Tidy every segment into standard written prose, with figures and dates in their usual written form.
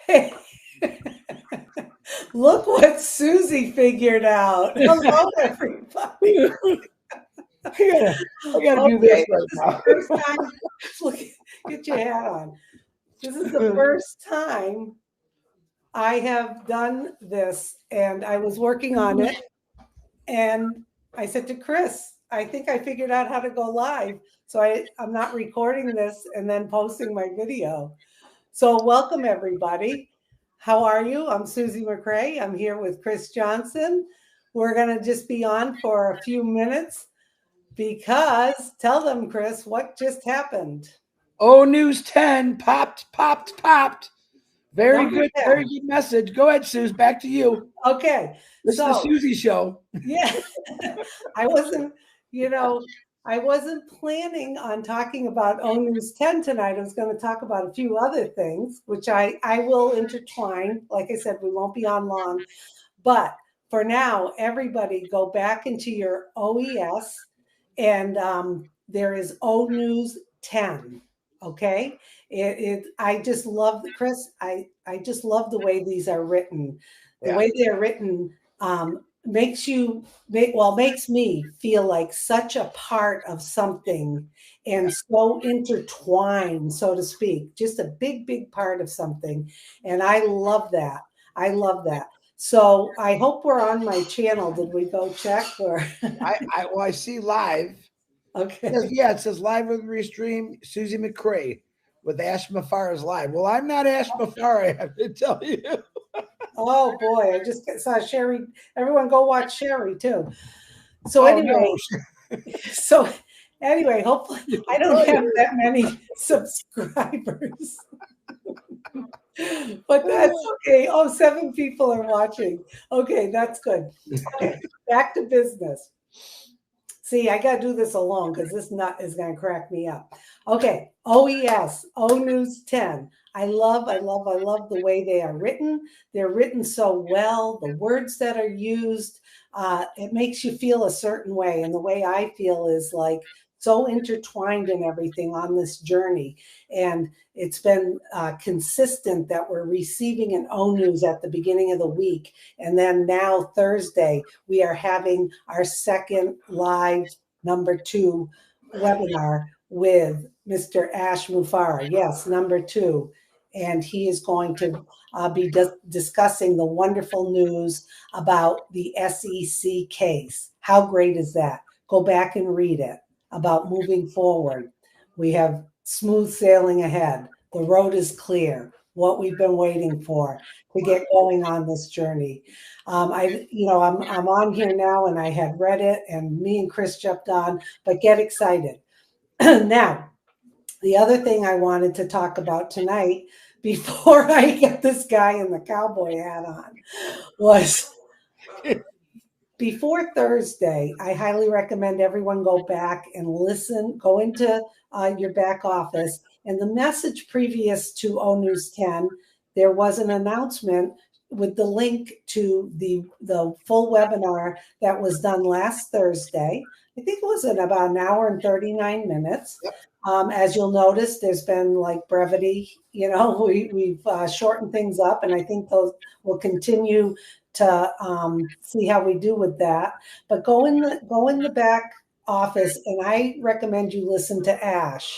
Hey, look what Susie figured out. Hello, everybody. I gotta do this Okay, right this is the now. first time. Look, get your hat on. This is the first time I have done this, and I was working on it. And I said to Chris, I think I figured out how to go live. So I'm not recording this and then posting my video. So welcome everybody. How are you? I'm Susie McCrae. I'm here with Chris Johnson. We're going to just be on for a few minutes because tell them, Chris, what just happened? ONEWS 10 popped. Very Number good, 10. very good message. Go ahead, Suze. Back to you. Okay. This is the So, Susie show. yeah, I wasn't, you know, I wasn't planning on talking about ONEWS 10 tonight. I was going to talk about a few other things, which I will intertwine. Like I said, we won't be on long. But for now, everybody go back into your OES and there is ONEWS 10. Okay. I just love Chris. I just love the way these are written. The Yeah. way they're written makes me feel like such a part of something and so intertwined, so to speak, just a big part of something. And I love that. I love that. So I hope we're on my channel. Did we go check or? I see live. Okay. It says live with restream Susie McCrae with Ash Mafara's live. Well, I'm not Ash Mafara, I have to tell you. Oh boy, I just saw Sherry. Everyone go watch Sherry too. So Oh no. anyway, so anyway, hopefully I don't have that many subscribers. But that's okay. Oh, 7 people are watching. Okay, that's good. Okay, back to business. See, I got to do this alone because this nut is going to crack me up. Okay, OES, ONEWS 10. I love the way they are written. They're written so well. The words that are used, it makes you feel a certain way. And the way I feel is like so intertwined in everything on this journey. And it's been consistent that we're receiving an ONEWS at the beginning of the week. And then now Thursday, we are having our second live number 2 webinar with Mr. Ash Mufara. Yes, number 2. And he is going to be discussing the wonderful news about the SEC case. How great is that? Go back and read it about moving forward. We have smooth sailing ahead. The road is clear. What we've been waiting for to get going on this journey. I'm on here now, and I had read it, and me and Chris jumped on. But get excited now. The other thing I wanted to talk about tonight, before I get this guy in the cowboy hat on, was before Thursday. I highly recommend everyone go back and listen, go into your back office. And the message previous to ONEWS 10, there was an announcement with the link to the full webinar that was done last Thursday. I think it was in about an hour and 39 minutes. Yep. As you'll notice, there's been like brevity, we've shortened things up, and I think those will continue to see how we do with that. But go in the back office, and I recommend you listen to Ash,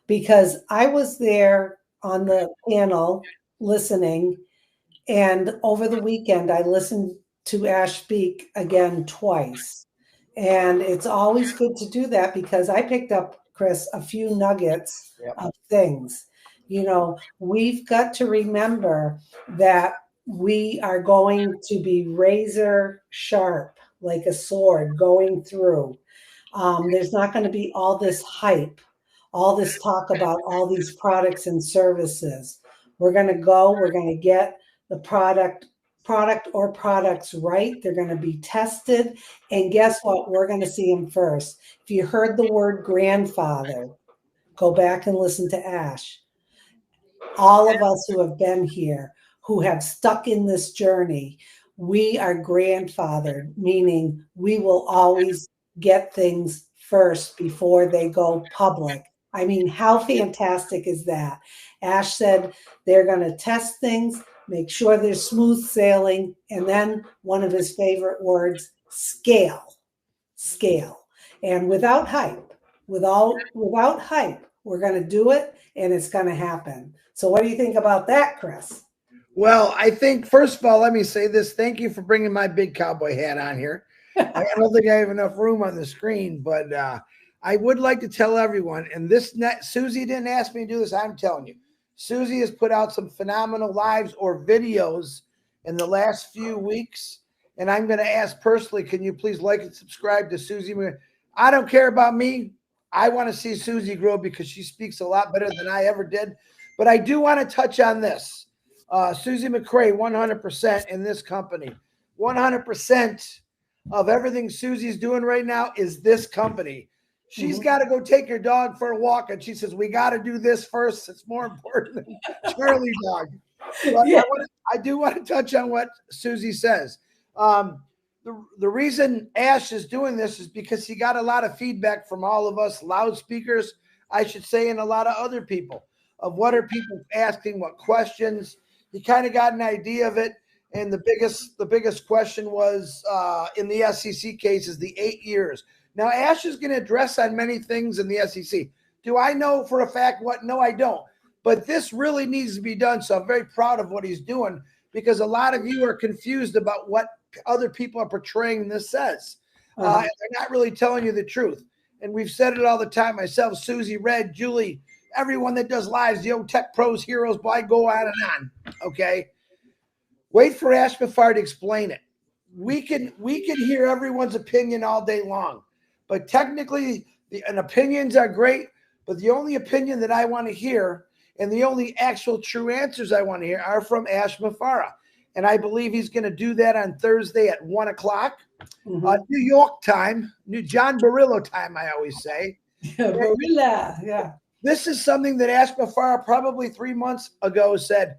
because I was there on the panel listening, and over the weekend I listened to Ash speak again twice. And it's always good to do that because I picked up, Chris, a few nuggets of things. We've got to remember that we are going to be razor sharp, like a sword going through. There's not going to be all this hype, all this talk about all these products and services. We're going to get the product or products right. They're going to be tested. And guess what? We're going to see them first. If you heard the word grandfather, go back and listen to Ash. All of us who have been here, who have stuck in this journey, we are grandfathered, meaning we will always get things first before they go public I mean, how fantastic is that? Ash said they're going to test things, make sure they're smooth sailing, and then one of his favorite words, scale. Scale. And without hype, without hype, we're going to do it and it's going to happen. So what do you think about that, Chris? Well, I think, first of all, let me say this. Thank you for bringing my big cowboy hat on here. I don't think I have enough room on the screen, but I would like to tell everyone, and Susie didn't ask me to do this, I'm telling you. Susie has put out some phenomenal lives or videos in the last few weeks, and I'm going to ask personally, can you please like and subscribe to Susie? I don't care about me. I want to see Susie grow because she speaks a lot better than I ever did. But I do want to touch on this. Susie McCray, 100% in this company. 100% of everything Susie's doing right now is this company. She's got to go take her dog for a walk, and she says, we got to do this first. It's more important than Charlie dog. But yeah. I do want to touch on what Susie says. The reason Ash is doing this is because he got a lot of feedback from all of us loudspeakers, I should say, and a lot of other people of what are people asking, what questions. He kind of got an idea of it. And the biggest question was in the SEC case is the 8 years. Now, Ash is going to address on many things in the SEC. Do I know for a fact what? No, I don't. But this really needs to be done. So I'm very proud of what he's doing because a lot of you are confused about what other people are portraying this says. And they're not really telling you the truth. And we've said it all the time. Myself, Susie, Red, Julie, everyone that does lives, the old tech pros, heroes, boy, go on and on. Okay. Wait for Ash Mafar to explain it. We can hear everyone's opinion all day long. But technically, and opinions are great, but the only opinion that I want to hear and the only actual true answers I want to hear are from Ash Mafara. And I believe he's going to do that on Thursday at 1 o'clock, New York time, New John Barillo time, I always say. Barilla, yeah. This is something that Ash Mafara probably 3 months ago said,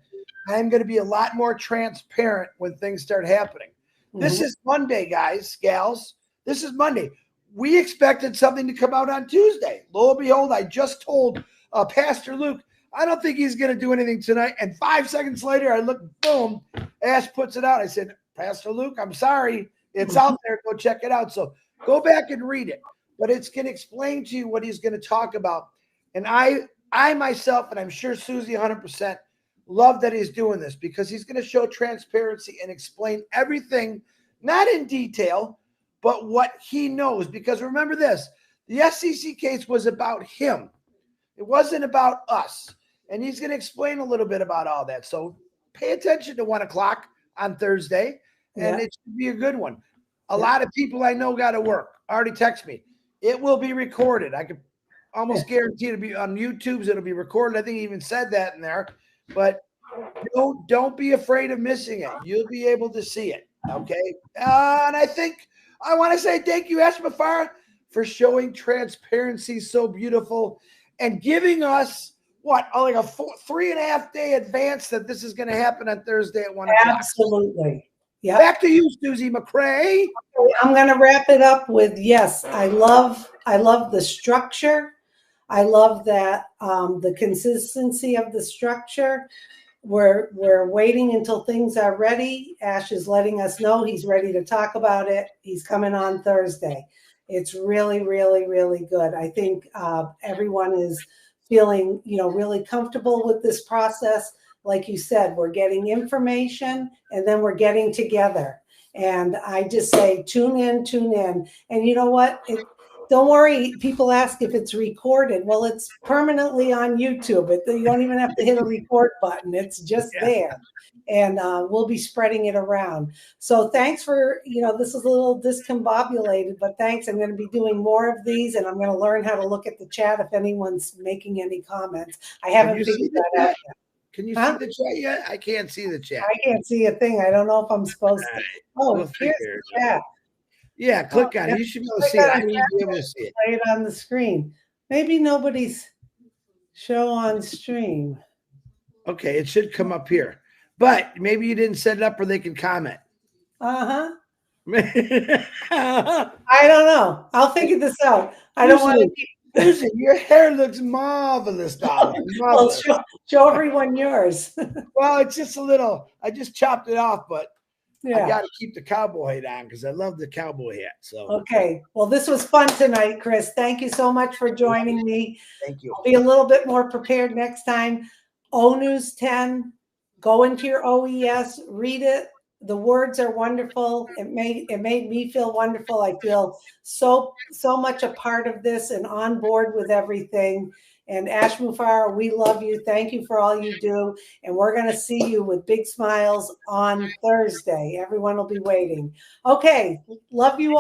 I'm going to be a lot more transparent when things start happening. This is Monday, guys, gals. This is Monday. We expected something to come out on Tuesday. Lo and behold, I just told Pastor Luke, I don't think he's going to do anything tonight. And 5 seconds later, I look, boom, Ash puts it out. I said, Pastor Luke, I'm sorry. It's out there. Go check it out. So go back and read it. But it's going to explain to you what he's going to talk about. And I myself, and I'm sure Susie 100%, love that he's doing this because he's going to show transparency and explain everything, not in detail, but what he knows. Because remember this, the SEC case was about him. It wasn't about us. And he's going to explain a little bit about all that. So pay attention to 1 o'clock on Thursday, and it should be a good one. A lot of people I know got to work. Already text me. It will be recorded. I could almost guarantee it'll be on YouTube's. It'll be recorded. I think he even said that in there. But don't be afraid of missing it. You'll be able to see it. Okay. And I think I want to say thank you, Ash Mafara, for showing transparency so beautiful and giving us like a 3.5 day advance that this is going to happen on Thursday at 1 o'clock. Absolutely. Yeah. Back to you, Susie McCray. I'm going to wrap it up with, yes, I love the structure. I love that the consistency of the structure. We're waiting until things are ready. Ash is letting us know he's ready to talk about it. He's coming on Thursday. It's really, really, really good. I think everyone is feeling, really comfortable with this process. Like you said, we're getting information and then we're getting together. And I just say, tune in. And you know what? Don't worry. People ask if it's recorded. Well, it's permanently on YouTube. You don't even have to hit a record button. It's just there. And we'll be spreading it around. So thanks for, this is a little discombobulated, but thanks. I'm going to be doing more of these, and I'm going to learn how to look at the chat if anyone's making any comments. I haven't figured that out yet. Can you see the chat yet? I can't see the chat. I can't see a thing. I don't know if I'm supposed to. Oh, here's the chat. Yeah, click on it. You should be able to see it. I need to be able to see it. Play it on the screen. Maybe nobody's show on stream. Okay, it should come up here. But maybe you didn't set it up where they can comment. I don't know. I'll figure this out. I don't want to keep Susie, your hair looks marvelous, darling. Well, Marvelous. show everyone yours. Well, it's just a little. I just chopped it off, but I Yeah. got to keep the cowboy hat on because I love the cowboy hat. So Okay. Well, this was fun tonight, Chris. Thank you so much for joining me. thank you. I'll be a little bit more prepared next time. ONEWS 10, go into your OES, read it. The words are wonderful. It made me feel wonderful. I feel so much a part of this and on board with everything. And Ash Mufara, we love you. Thank you for all you do. And we're going to see you with big smiles on Thursday. Everyone will be waiting. Okay. Love you all.